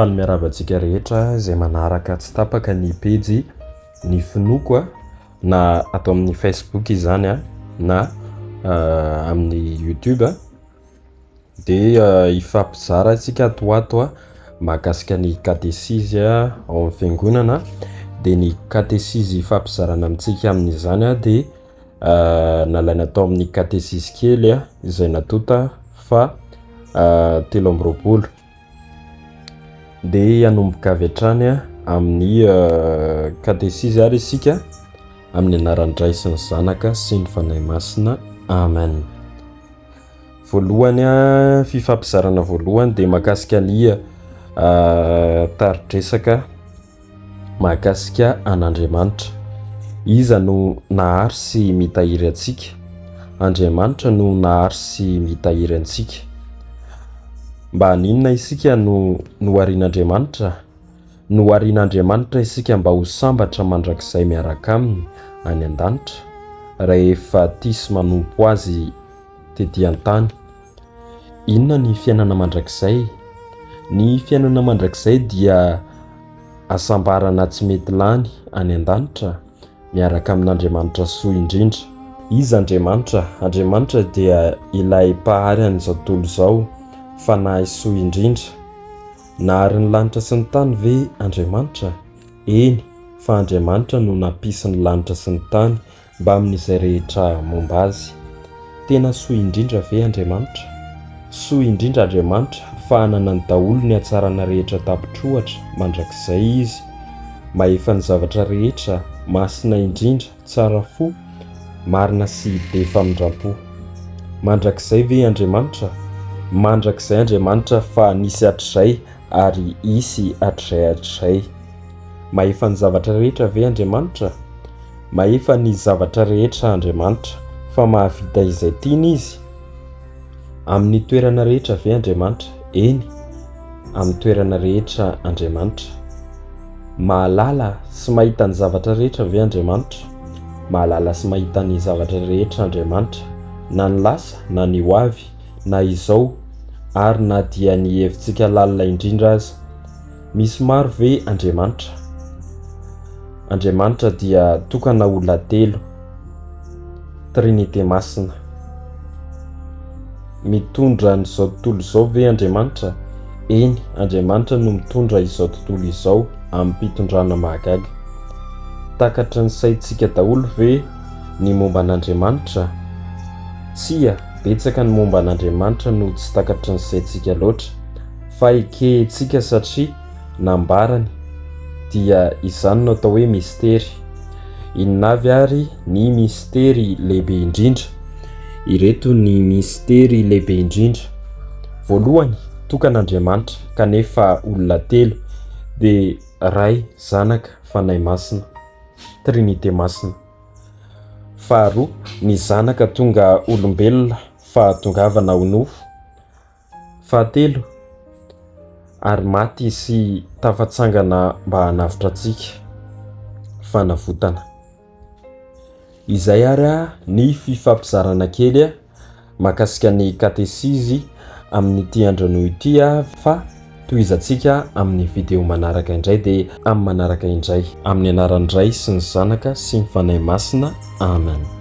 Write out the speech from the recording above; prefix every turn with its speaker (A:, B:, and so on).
A: Miarabantsika rehetra izay manaraka tsy tapaka ny pejy ny finoko na atao amin'ny Facebook izany na amin'ny YouTube dia ifampizara antsika atoato mahakasika ny Katesizy ao amin'ny fiangonana dia ny Katesizy ifampizarana amintsika amin'izany dia nalaina tao amin'ny Katesizy kely izay natota fa 13 dia hanomboka avy hatrany amin'ny Katesizy ary isika amin'ny anaran'Iray sy ny Zanaka sy ny Fanahy Masina. Amen. Voalohany fifampizarana voalohany dia mahakasika ny taridresaka mahakasika an'Andriamanitra. Iza no nahary sy mitahiry antsika? Andriamanitra no nahary sy mitahiry antsika. Mba haninona isika no harian'Andriamanitra? No harian'Andriamanitra isika mba ho sambatra mandrakizay miaraka aminy any an-danitra rehefa tisy manompo azy tetỳ an-tany. Inona ny fiainana mandrakizay? Ny fiainana mandrakizay dia asambarana tsy mety lany any an-danitra miaraka amin'Andriamanitra soa indrindra. Iza Andriamanitra? Andriamanitra dia ilay mpahary an'izao tontolo izao, fanahy soa indrindra. Nahary ny lanitra sy ny tany ve Andriamanitra? Eny, fa Andriamanitra no nampisy ny lanitra sy ny tany mba amin'izay rehetra momba azy. Tena soa indrindra ve Andriamanitra? Soa indrindra Andriamanitra, fa hanana ny daholo ny hatsarana rehetra tapitrohatra mandrakizay izy. Mahefa ny zavatra rehetra, masina indrindra, tsara fo, marina sy be famindrapo. Mandrakizay ve Andriamanitra? Mandrakizay Andriamanitra, fa nisy hatrizay ary hisy hatrizay. Mahefa ny zavatra rehetra ve Andriamanitra? Mahefa ny zavatra rehetra Andriamanitra, fa mahavita izay tiana izy. Amin'ny toerana rehetra ve Andriamanitra? Eny, amin'ny toerana rehetra Andriamanitra. Mahalala sy mahita ny zavatra rehetra ve Andriamanitra? Mahalala sy mahita ny zavatra rehetra Andriamanitra, na ny lasa na ny ho avy na izao ary na dia ny hevintsika lalina indrindra aza. Misy maro ve Andriamanitra? Andriamanitra dia tokana olona telo, Trinité masina. Mitondra n'izao tontolo izao ve Andriamanitra? Eny, Andriamanitra no mitondra izao tontolo izao amin'ny mpitondrana mahagaga. Takatra ny saintsika daholo ve ny momba an'Andriamanitra? Tsia, betsaka ny momba an'Andriamanitra no tsy takatra ny saintsika loatra, fa ekentsika satria nambarany dia izany no atao hoe mistery. Inona avy ary ny mistery lehibe indrindra? Ireto ny mistery lehibe indrindra. Voalohany, tokan'Andriamanitra kanefa olona telo dia Ray, Zanaka, Fanahy Masina, Trinité masina. Faharoa, ny Zanaka tonga olombelona fa tongavana ho nofo. Fahatelo, ary maty sy tafatsangana mba hanavitra antsika, fanavotana. Izay ary ny fifampizarana kely mahakasika ny Katesizy amin'ity androany ity fa tohizantsika amin'ny video manaraka indray dia amin'ny manaraka indray. Amin'ny anaran'Iray sy ny Zanaka sy ny Fanahy Masina. Amen.